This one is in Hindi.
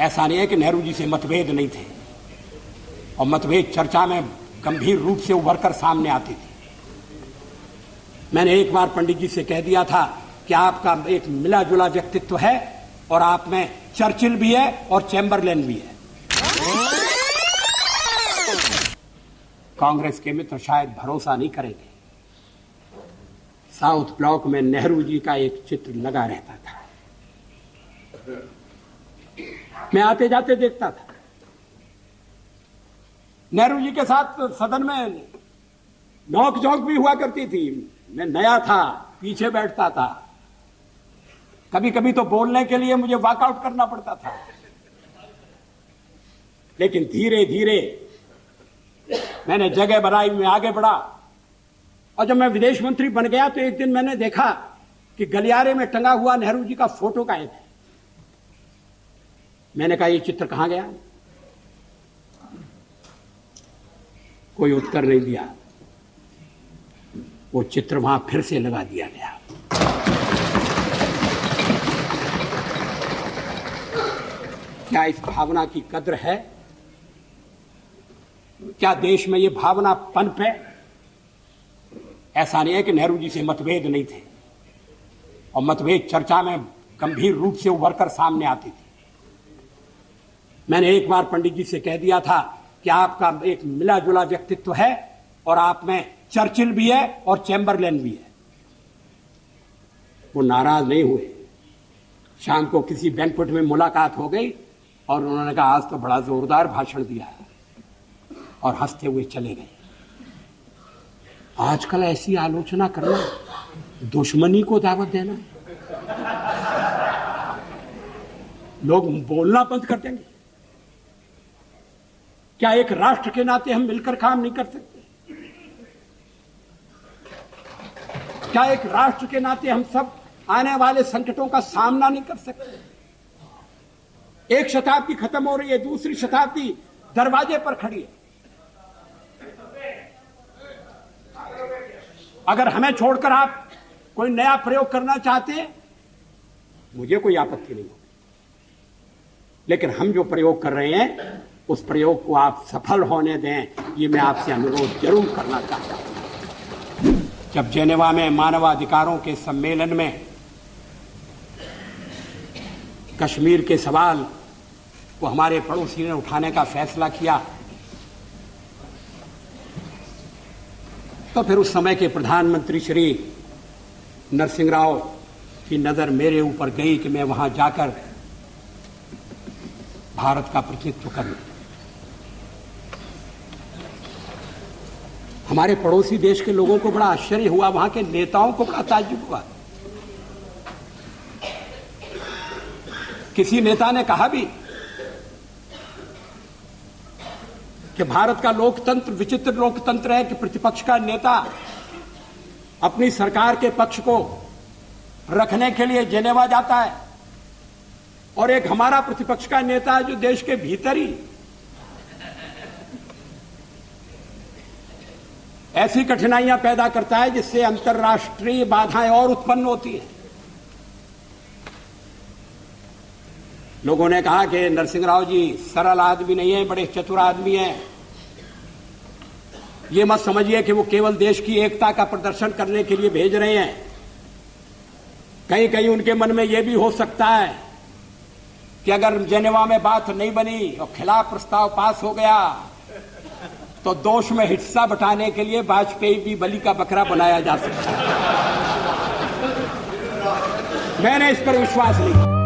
ऐसा नहीं है कि नेहरू जी से मतभेद नहीं थे, और मतभेद चर्चा में गंभीर रूप से उभर कर सामने आती थी। मैंने एक बार पंडित जी से कह दिया था कि आपका एक मिला जुला व्यक्तित्व है और आप में चर्चिल भी है और चैम्बरलेन भी है। कांग्रेस के मित्र शायद भरोसा नहीं करेंगे। साउथ ब्लॉक में नेहरू जी का एक चित्र लगा रहता था, मैं आते जाते देखता था। नेहरू जी के साथ सदन में नोक झोंक भी हुआ करती थी। मैं नया था, पीछे बैठता था, कभी कभी तो बोलने के लिए मुझे वॉकआउट करना पड़ता था। लेकिन धीरे धीरे मैंने जगह बनाई, मैं आगे बढ़ा, और जब मैं विदेश मंत्री बन गया तो एक दिन मैंने देखा कि गलियारे में टंगा हुआ नेहरू जी का फोटो गायब है। मैंने कहा ये चित्र कहां गया? कोई उत्तर नहीं दिया। वो चित्र वहां फिर से लगा दिया गया। क्या इस भावना की कद्र है? क्या देश में ये भावना पनप है? ऐसा नहीं है कि नेहरू जी से मतभेद नहीं थे, और मतभेद चर्चा में गंभीर रूप से उभर कर सामने आती थी। मैंने एक बार पंडित जी से कह दिया था कि आपका एक मिला जुला व्यक्तित्व है और आप में चर्चिल भी है और चैम्बरलेन भी है। वो नाराज नहीं हुए। शाम को किसी बैंक्वेट में मुलाकात हो गई और उन्होंने कहा आज तो बड़ा जोरदार भाषण दिया है, और हंसते हुए चले गए। आजकल ऐसी आलोचना करना दुश्मनी को दावत देना। लोग बोलना बंद कर देंगे। क्या एक राष्ट्र के नाते हम मिलकर काम नहीं कर सकते? क्या एक राष्ट्र के नाते हम सब आने वाले संकटों का सामना नहीं कर सकते? एक शताब्दी खत्म हो रही है, दूसरी शताब्दी दरवाजे पर खड़ी है। अगर हमें छोड़कर आप कोई नया प्रयोग करना चाहते हैं, मुझे कोई आपत्ति नहीं होगी, लेकिन हम जो प्रयोग कर रहे हैं उस प्रयोग को आप सफल होने दें, ये मैं आपसे अनुरोध जरूर करना चाहता हूं। जब जेनेवा में मानवाधिकारों के सम्मेलन में कश्मीर के सवाल को हमारे पड़ोसी ने उठाने का फैसला किया, तो फिर उस समय के प्रधानमंत्री श्री नरसिंह राव की नजर मेरे ऊपर गई कि मैं वहां जाकर भारत का प्रतिनिधित्व करूं। हमारे पड़ोसी देश के लोगों को बड़ा आश्चर्य हुआ, वहां के नेताओं को बड़ा ताज्जुब हुआ। किसी नेता ने कहा भी कि भारत का लोकतंत्र विचित्र लोकतंत्र है कि प्रतिपक्ष का नेता अपनी सरकार के पक्ष को रखने के लिए जेनेवा जाता है, और एक हमारा प्रतिपक्ष का नेता है जो देश के भीतर ही ऐसी कठिनाइयां पैदा करता है जिससे अंतर्राष्ट्रीय बाधाएं और उत्पन्न होती हैं। लोगों ने कहा कि नरसिंह राव जी सरल आदमी नहीं है, बड़े चतुर आदमी हैं। ये मत समझिए कि वो केवल देश की एकता का प्रदर्शन करने के लिए भेज रहे हैं। कहीं कहीं उनके मन में यह भी हो सकता है कि अगर जेनेवा में बात नहीं बनी और खिलाफ प्रस्ताव पास हो गया तो दोष में हिस्सा बटाने के लिए वाजपेयी भी बलि का बकरा बनाया जा सकता है। मैंने इस पर विश्वास नहीं।